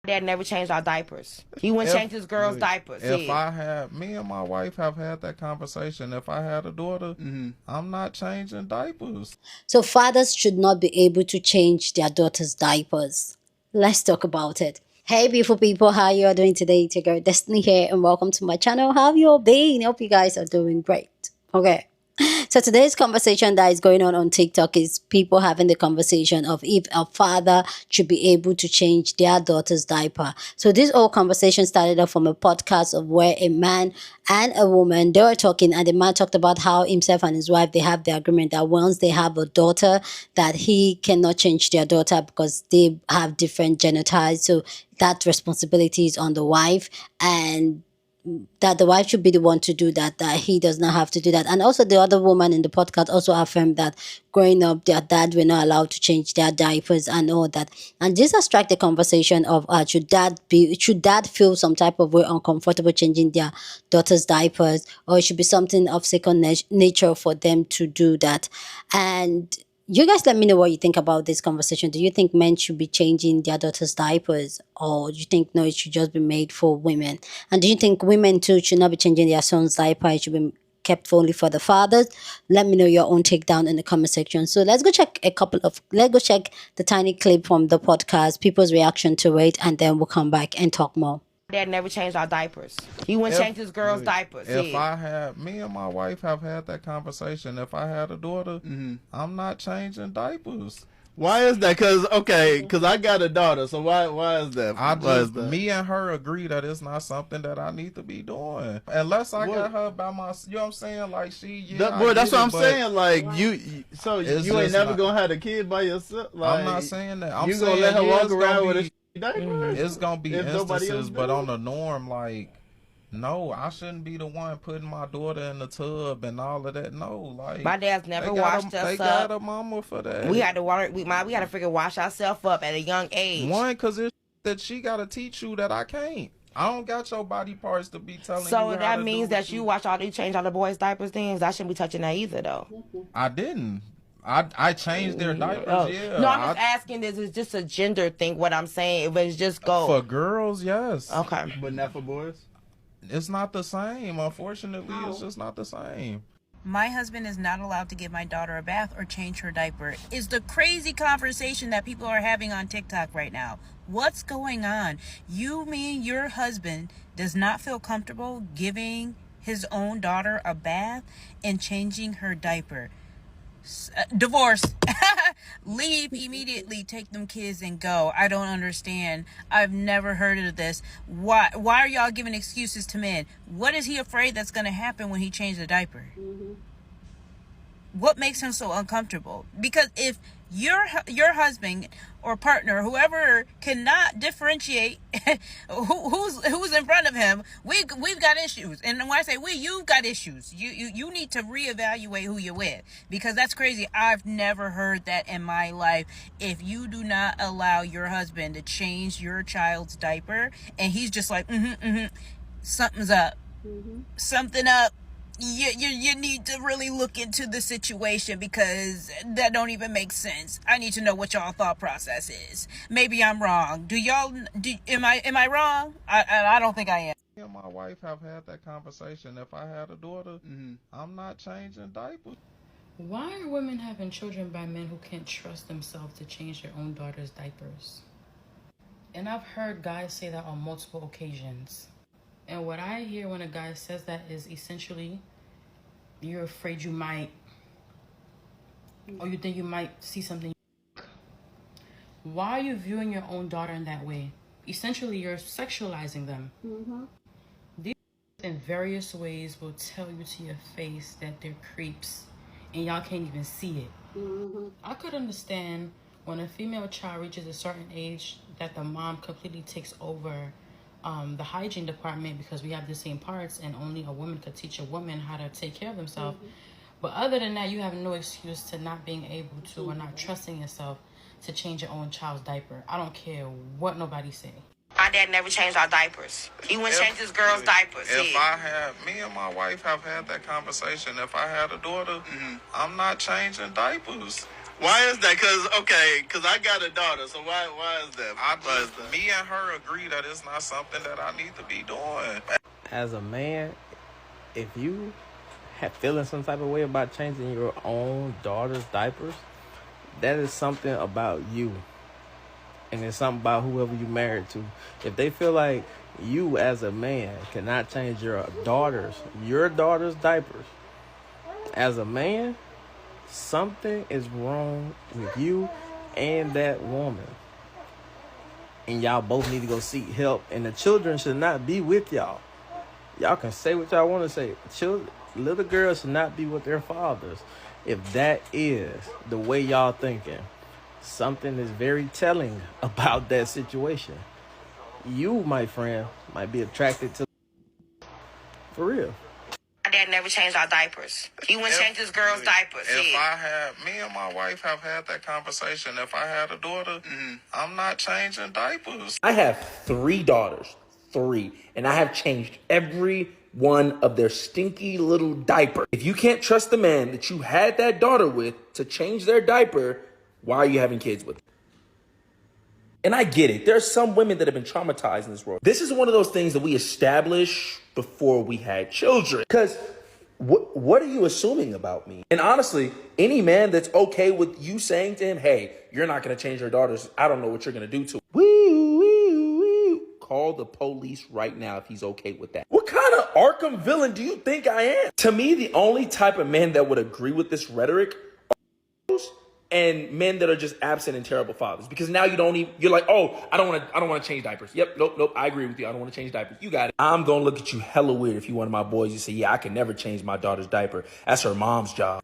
Dad never changed our diapers. He wouldn't change his girl's diapers. If I had, me and my wife have had that conversation. If I had a daughter, I'm not changing diapers. So fathers should not be able to change their daughters' diapers. Let's talk about it. Hey beautiful people, how you all doing today? It's your girl Destiny here and welcome to my channel. How have you all been? Hope you guys are doing great. Okay. So today's conversation that is going on TikTok is people having the conversation of if a father should be able to change their daughter's diaper. So this whole conversation started off from a podcast of where a man and a woman, they were talking, and the man talked about how himself and his wife, they have the agreement that once they have a daughter, that he cannot change their daughter because they have different genitals. So that responsibility is on the wife, and that the wife should be the one to do that, that he does not have to do that. And also the other woman in the podcast also affirmed that growing up, their dad were not allowed to change their diapers and all that. And this has struck the conversation of should dad feel some type of way uncomfortable changing their daughter's diapers, or it should be something of second nature for them to do that. And you guys let me know what you think about this conversation. Do you think men should be changing their daughters' diapers, or do you think no, it should just be made for women? And do you think women too should not be changing their son's diaper? It should be kept only for the fathers? Let me know your own take down in the comment section. So let's go check the tiny clip from the podcast, people's reaction to it, and then we'll come back and talk more. Dad never changed our diapers. He wouldn't change his girl's diapers. If I had, me and my wife have had that conversation. If I had a daughter, I'm not changing diapers. Why is that? Because I got a daughter, so why is that? Me and her agree that it's not something that I need to be doing. Unless I got her by my, you know what I'm saying? Like that's what I'm saying. Like you ain't never gonna have a kid by yourself. Like, I'm not saying that. I'm you saying gonna let her walk around with a diaper? It's gonna be instances, but on the norm, like, no, I shouldn't be the one putting my daughter in the tub and all of that. No, like, my dad's never washed us up. They got a mama for that. We had to freaking wash ourselves up at a young age. One, cause it's that she gotta teach you that I can't. I don't got your body parts to be telling you. So that means that you change all the boys' diapers. Things I shouldn't be touching that either, though. I didn't. I changed their diapers. Yeah. No, I'm just asking. This is just a gender thing. What I'm saying, if it's just go for girls, yes. Okay, but not for boys. It's not the same. Unfortunately, it's just not the same. My husband is not allowed to give my daughter a bath or change her diaper. Is the crazy conversation that people are having on TikTok right now. What's going on? You mean your husband does not feel comfortable giving his own daughter a bath and changing her diaper? Divorce. Leave immediately, take them kids and go. I don't understand. I've never heard of this. Why are y'all giving excuses to men? What is he afraid that's going to happen when he changes the diaper? What makes him so uncomfortable? Because if your husband or partner, whoever, cannot differentiate who's in front of him, we've got issues. And when I say you've got issues. You need to reevaluate who you're with, because that's crazy. I've never heard that in my life. If you do not allow your husband to change your child's diaper, and he's just like, something's up, something up. You need to really look into the situation, because that don't even make sense. I need to know what y'all thought process is. Maybe I'm wrong. Am I wrong? I don't think I am. Me and my wife have had that conversation. If I had a daughter, I'm not changing diapers. Why are women having children by men who can't trust themselves to change their own daughter's diapers? And I've heard guys say that on multiple occasions. And what I hear when a guy says that is essentially, you're afraid you might, or you think you might see something. Why are you viewing your own daughter in that way? Essentially, you're sexualizing them. These in various ways will tell you to your face that they're creeps, and y'all can't even see it. I could understand when a female child reaches a certain age that the mom completely takes over the hygiene department, because we have the same parts and only a woman could teach a woman how to take care of themselves. But other than that, you have no excuse to not being able to or not trusting yourself to change your own child's diaper. I don't care what nobody say. My dad never changed our diapers. He wouldn't change his girl's diapers. If I had, me and my wife have had that conversation. If I had a daughter, I'm not changing diapers. Why is that? Because I got a daughter, so why is that? Me and her agree that it's not something that I need to be doing. As a man, if you have feeling some type of way about changing your own daughter's diapers, that is something about you. And it's something about whoever you married to. If they feel like you as a man cannot change your daughter's diapers, as a man, something is wrong with you and that woman. And y'all both need to go seek help. And the children should not be with y'all. Y'all can say what y'all want to say. Little girls should not be with their fathers. If that is the way y'all thinking, something is very telling about that situation. You, my friend, might be attracted to... For real. My dad never changed our diapers. He wouldn't change his girl's diapers. Me and my wife have had that conversation. If I had a daughter, I'm not changing diapers. I have 3 daughters. 3. And I have changed every one of their stinky little diapers. If you can't trust the man that you had that daughter with to change their diaper, why are you having kids with them? And I get it. There's some women that have been traumatized in this world. This is one of those things that we establish before we had children. Because what are you assuming about me? And honestly, any man that's okay with you saying to him, hey, you're not going to change your daughters, I don't know what you're going to do to them. Call the police right now if he's okay with that. What kind of Arkham villain do you think I am? To me, the only type of men that would agree with this rhetoric are and men that are just absent and terrible fathers. Because now you're like, oh, I don't want to change diapers. Yep, nope, I agree with you. I don't want to change diapers. You got it. I'm going to look at you hella weird if you're one of my boys. You say, yeah, I can never change my daughter's diaper. That's her mom's job.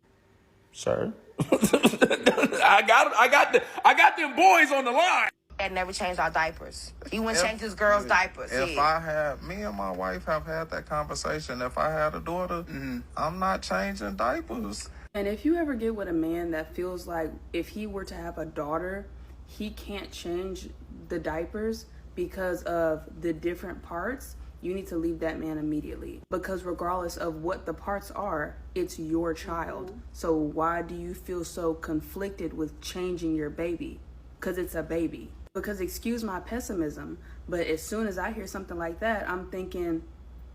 Sir? I got them boys on the line. Dad never changed our diapers. He wouldn't change his girl's diapers. Me and my wife have had that conversation. If I had a daughter, I'm not changing diapers. And if you ever get with a man that feels like if he were to have a daughter, he can't change the diapers because of the different parts, you need to leave that man immediately. Because regardless of what the parts are, it's your child. So why do you feel so conflicted with changing your baby? Because it's a baby. Because excuse my pessimism, but as soon as I hear something like that, I'm thinking,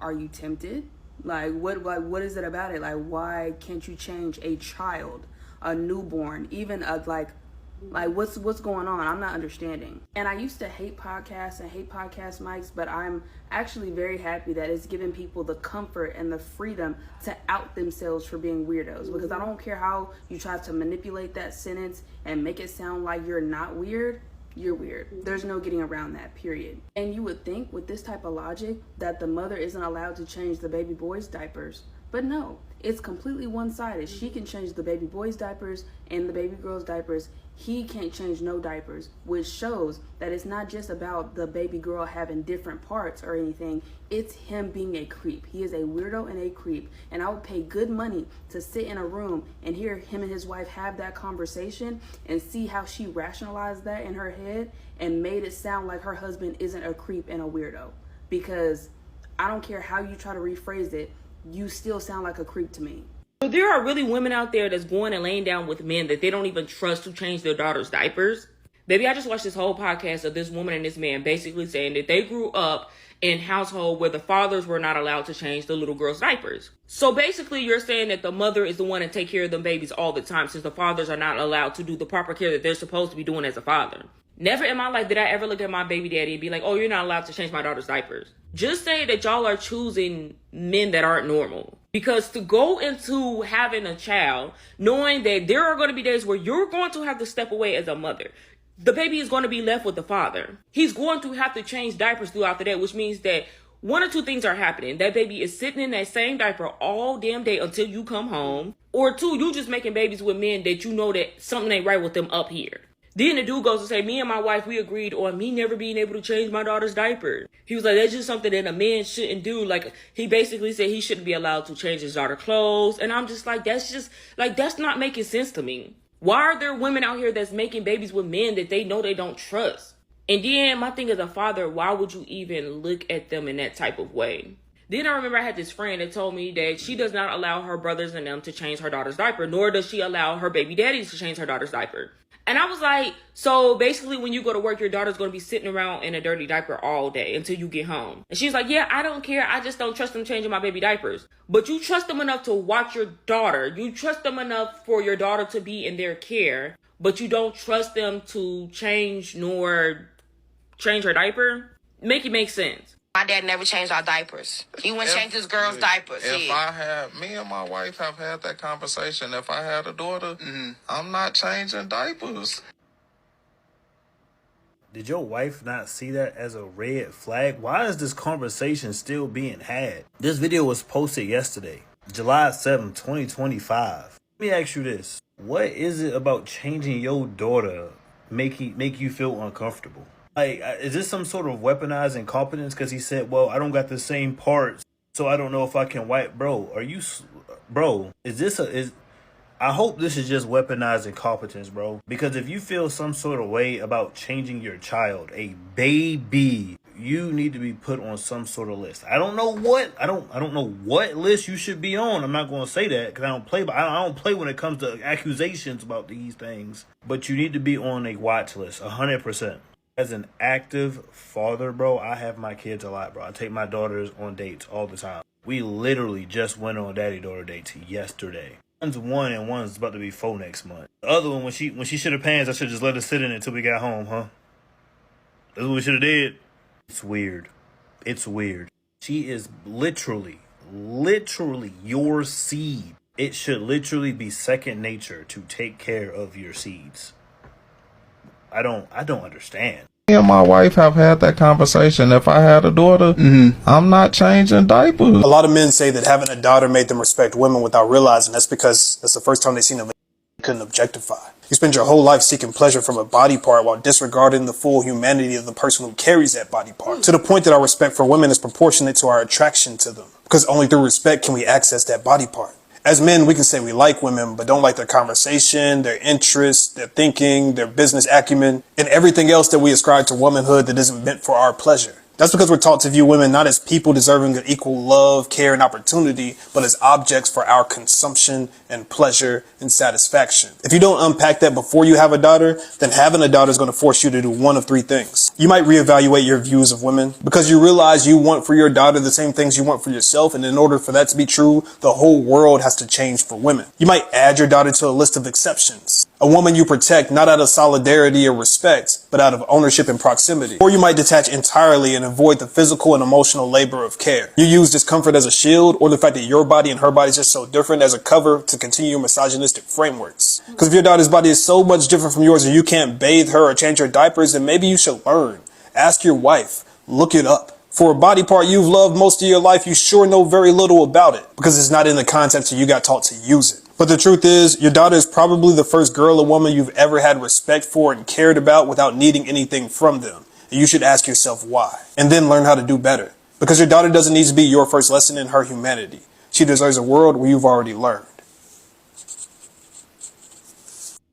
are you tempted? What is it about it? Like, why can't you change a child, a newborn, even what's going on? I'm not understanding. And I used to hate podcasts and hate podcast mics, but I'm actually very happy that it's giving people the comfort and the freedom to out themselves for being weirdos. Because I don't care how you try to manipulate that sentence and make it sound like you're not weird. You're weird. There's no getting around that, period. And you would think with this type of logic that the mother isn't allowed to change the baby boy's diapers. But no, it's completely one-sided. She can change the baby boy's diapers and the baby girl's diapers. He can't change no diapers, which shows that it's not just about the baby girl having different parts or anything. It's him being a creep. He is a weirdo and a creep. And I would pay good money to sit in a room and hear him and his wife have that conversation and see how she rationalized that in her head and made it sound like her husband isn't a creep and a weirdo. Because I don't care how you try to rephrase it, you still sound like a creep to me. So there are really women out there that's going and laying down with men that they don't even trust to change their daughter's diapers. Baby, I just watched this whole podcast of this woman and this man basically saying that they grew up in a household where the fathers were not allowed to change the little girl's diapers. So basically you're saying that the mother is the one to take care of them babies all the time since the fathers are not allowed to do the proper care that they're supposed to be doing as a father. Never in my life did I ever look at my baby daddy and be like, oh, you're not allowed to change my daughter's diapers. Just saying that y'all are choosing men that aren't normal. Because to go into having a child, knowing that there are going to be days where you're going to have to step away as a mother. The baby is going to be left with the father. He's going to have to change diapers throughout the day, which means that one or two things are happening. That baby is sitting in that same diaper all damn day until you come home. Or two, you just making babies with men that you know that something ain't right with them up here. Then the dude goes to say, me and my wife, we agreed on me never being able to change my daughter's diaper. He was like, that's just something that a man shouldn't do. Like, he basically said he shouldn't be allowed to change his daughter's clothes. And I'm just like, that's not making sense to me. Why are there women out here that's making babies with men that they know they don't trust? And then my thing as a father, why would you even look at them in that type of way? Then I remember I had this friend that told me that she does not allow her brothers and them to change her daughter's diaper, nor does she allow her baby daddies to change her daughter's diaper. And I was like, so basically when you go to work, your daughter's going to be sitting around in a dirty diaper all day until you get home. And she's like, yeah, I don't care. I just don't trust them changing my baby diapers. But you trust them enough to watch your daughter. You trust them enough for your daughter to be in their care, but you don't trust them to change nor change her diaper. Make it make sense. My dad never changed our diapers. He wouldn't change his girl's diapers. Me and my wife have had that conversation. If I had a daughter, I'm not changing diapers. Did your wife not see that as a red flag? Why is this conversation still being had? This video was posted yesterday, July 7th, 2025. Let me ask you this. What is it about changing your daughter make you feel uncomfortable? Like, is this some sort of weaponized incompetence? Because he said, well, I don't got the same parts, so I don't know if I can wipe. Bro, I hope this is just weaponized incompetence, bro. Because if you feel some sort of way about changing your child, a baby, you need to be put on some sort of list. I don't know what. I don't know what list you should be on. I'm not going to say that because I don't play. But I don't play when it comes to accusations about these things. But you need to be on a watch list, 100%. As an active father, bro, I have my kids a lot, bro. I take my daughters on dates all the time. We literally just went on daddy-daughter dates yesterday. One's 1 and one's about to be 4 next month. The other one, when she shit her pants, I should just let her sit in it until we got home, huh? That's what we should have did. It's weird. It's weird. She is literally your seed. It should literally be second nature to take care of your seeds. I don't understand. Me and my wife have had that conversation. If I had a daughter, I'm not changing diapers. A lot of men say that having a daughter made them respect women without realizing that's because that's the first time they seen a couldn't objectify. You spend your whole life seeking pleasure from a body part while disregarding the full humanity of the person who carries that body part. To the point that our respect for women is proportionate to our attraction to them. Because only through respect can we access that body part. As men, we can say we like women, but don't like their conversation, their interests, their thinking, their business acumen, and everything else that we ascribe to womanhood that isn't meant for our pleasure. That's because we're taught to view women not as people deserving of equal love, care, and opportunity, but as objects for our consumption and pleasure and satisfaction. If you don't unpack that before you have a daughter, then having a daughter is going to force you to do one of 3 things. You might reevaluate your views of women because you realize you want for your daughter the same things you want for yourself, and in order for that to be true, the whole world has to change for women. You might add your daughter to a list of exceptions. A woman you protect not out of solidarity or respect, but out of ownership and proximity. Or you might detach entirely and avoid the physical and emotional labor of care. You use discomfort as a shield, or the fact that your body and her body is just so different as a cover to continue your misogynistic frameworks. Because if your daughter's body is so much different from yours and you can't bathe her or change her diapers, then maybe you should learn. Ask your wife. Look it up. For a body part you've loved most of your life, you sure know very little about it because it's not in the context and you got taught to use it. But the truth is, your daughter is probably the first girl or woman you've ever had respect for and cared about without needing anything from them. And you should ask yourself why, and then learn how to do better. Because your daughter doesn't need to be your first lesson in her humanity. She deserves a world where you've already learned.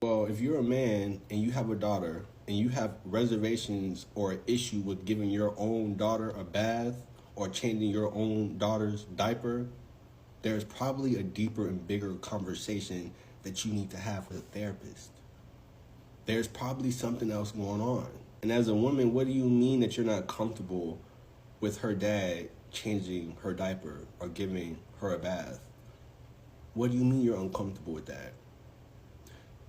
Well, if you're a man and you have a daughter and you have reservations or an issue with giving your own daughter a bath or changing your own daughter's diaper, there's probably a deeper and bigger conversation that you need to have with a therapist. There's probably something else going on. And as a woman, what do you mean that you're not comfortable with her dad changing her diaper or giving her a bath? What do you mean you're uncomfortable with that?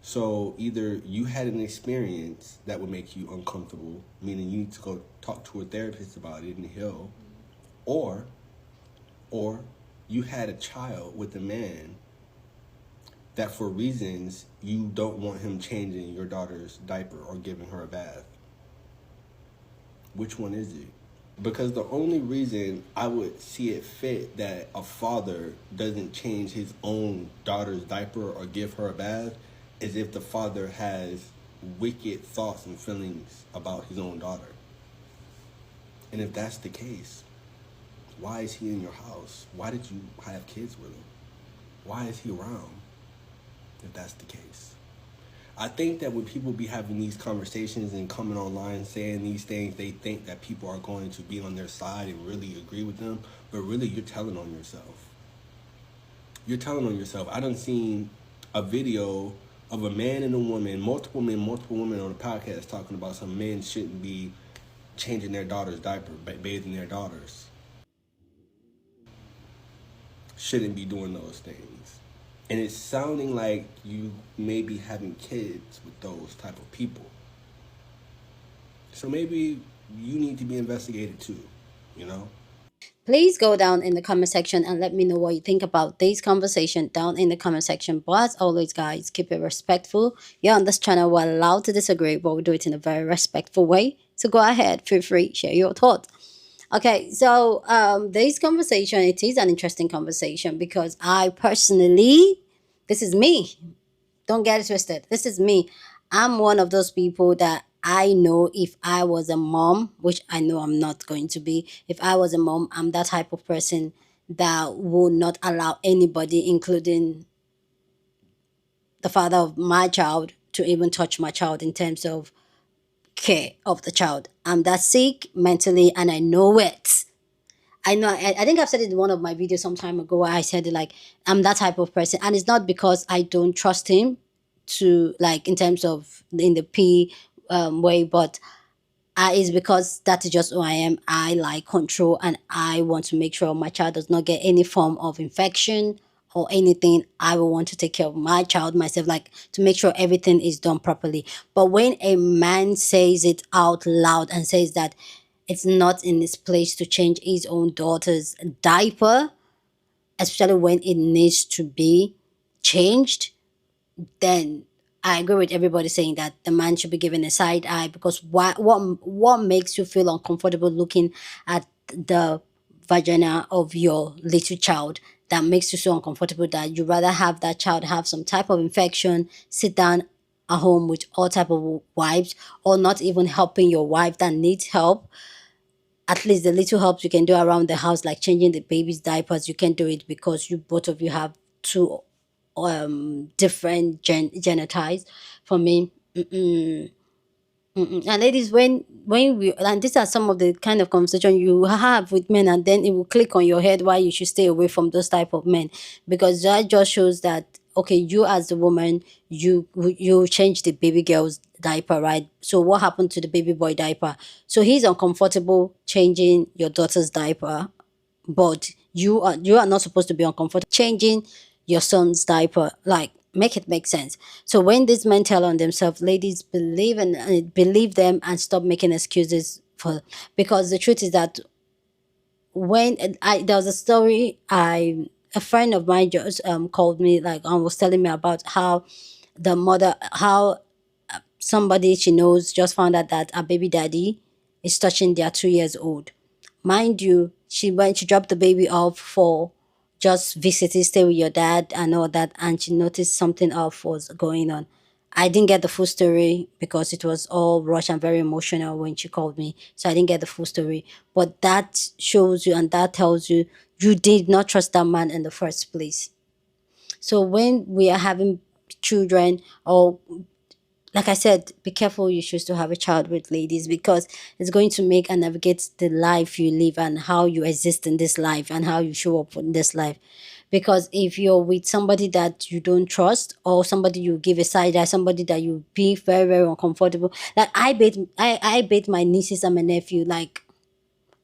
So either you had an experience that would make you uncomfortable, meaning you need to go talk to a therapist about it and heal, or you had a child with a man that for reasons you don't want him changing your daughter's diaper or giving her a bath. Which one is it? Because the only reason I would see it fit that a father doesn't change his own daughter's diaper or give her a bath is if the father has wicked thoughts and feelings about his own daughter. And if that's the case, why is he in your house? Why did you have kids with him? Why is he around if that's the case? I think that when people be having these conversations and coming online saying these things, they think that people are going to be on their side and really agree with them, but really you're telling on yourself. You're telling on yourself. I done seen a video of a man and a woman, multiple men, multiple women on a podcast talking about some men shouldn't be changing their daughter's diaper, bathing their daughters. Shouldn't be doing those things. And it's sounding like you may be having kids with those type of people. So maybe you need to be investigated too, you know? Please go down in the comment section and let me know what you think about this conversation down in the comment section. But as always, guys, keep it respectful. You're on this channel, we're allowed to disagree, but we do it in a very respectful way. So go ahead, feel free, share your thoughts. Okay, so this conversation, it is an interesting conversation because I personally, this is me. Don't get it twisted. This is me. I'm one of those people that I know if I was a mom, which I know I'm not going to be, if I was a mom, I'm that type of person that would not allow anybody, including the father of my child, to even touch my child in terms of care of the child. I'm that sick mentally and I know it. I know, I think I've said it in one of my videos some time ago where I said it, like, I'm that type of person. And it's not because I don't trust him to, like, in terms of in the P way, but it's because that is just who I am. I like control and I want to make sure my child does not get any form of infection or anything. I will want to take care of my child myself, like to make sure everything is done properly. But when a man says it out loud and says that it's not in his place to change his own daughter's diaper, especially when it needs to be changed, then I agree with everybody saying that the man should be given a side eye, because what makes you feel uncomfortable looking at the vagina of your little child that makes you so uncomfortable that you rather have that child have some type of infection, sit down at home with all type of wives, or not even helping your wife that needs help. At least the little helps you can do around the house, like changing the baby's diapers, you can do it because you both of you have two different genitals. For me, and ladies, when we, and these are some of the kind of conversation you have with men, and then it will click on your head why you should stay away from those type of men, because that just shows that, okay, you as the woman, you change the baby girl's diaper, right? So what happened to the baby boy diaper? So he's uncomfortable changing your daughter's diaper, but you are not supposed to be uncomfortable changing your son's diaper. Like, make it make sense. So when these men tell on themselves, ladies, believe them and stop making excuses for, because the truth is that when there was a story, a friend of mine just called me, like, and was telling me about how the mother, how somebody she knows just found out that a baby daddy is touching their 2 years old. Mind you, she dropped the baby off for just visiting, stay with your dad and all that, and she noticed something off was going on. I didn't get the full story because it was all rushed and very emotional when she called me, so I didn't get the full story. But that shows you and that tells you you did not trust that man in the first place. So when we are having children, or like I said, be careful you choose to have a child with, ladies, because it's going to make and navigate the life you live and how you exist in this life and how you show up in this life. Because if you're with somebody that you don't trust, or somebody you give a side eye, somebody that you be very, very uncomfortable. Like I bait my nieces and my nephew, like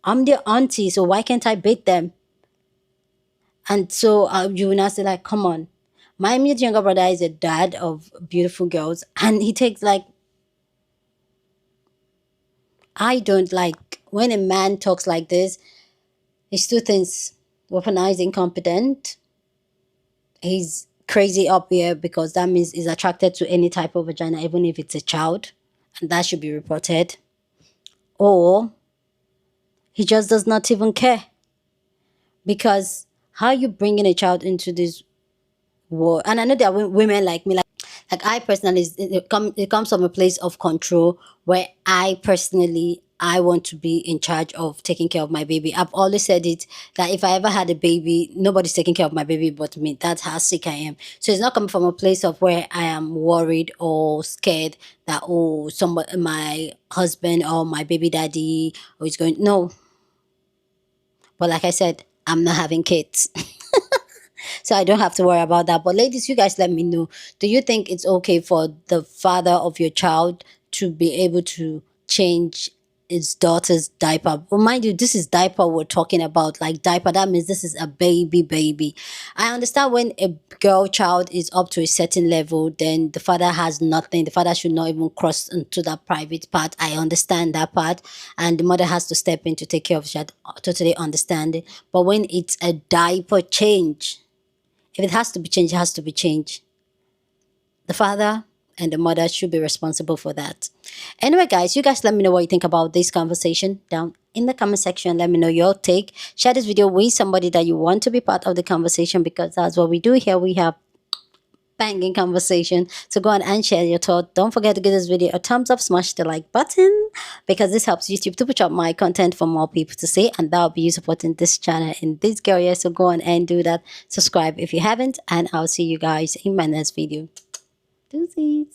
I'm their auntie, so why can't I bait them? And so you will not say, like, come on. My immediate younger brother is a dad of beautiful girls, and he takes, like, I don't like when a man talks like this. He's two things: weaponized, incompetent. He's crazy up here, because that means he's attracted to any type of vagina, even if it's a child, and that should be reported. Or he just does not even care, because how you bringing a child into this world? And I know there are women like me, like Like I personally, it comes from a place of control where I want to be in charge of taking care of my baby. I've always said it that if I ever had a baby, nobody's taking care of my baby but me. That's how sick I am. So it's not coming from a place of where I am worried or scared that, oh, somebody, my husband or my baby daddy, or is going, no. But like I said, I'm not having kids. So I don't have to worry about that. But ladies, you guys let me know. Do you think it's okay for the father of your child to be able to change his daughter's diaper? Well, mind you, this is diaper we're talking about. Like diaper, that means this is a baby. I understand when a girl child is up to a certain level, then the father has nothing. The father should not even cross into that private part. I understand that part. And the mother has to step in to take care of the child. Totally understand it. But when it's a diaper change, if it has to be changed, it has to be changed. The father and the mother should be responsible for that. Anyway, guys, you guys let me know what you think about this conversation down in the comment section. Let me know your take. Share this video with somebody that you want to be part of the conversation, because that's what we do here. We have banging conversation. So go on and share your thought. Don't forget to give this video a thumbs up, smash the like button, because this helps YouTube to push up my content for more people to see, and that will be you supporting this channel in this area. So go on and do that. Subscribe if you haven't, and I'll see you guys in my next video. Deuces.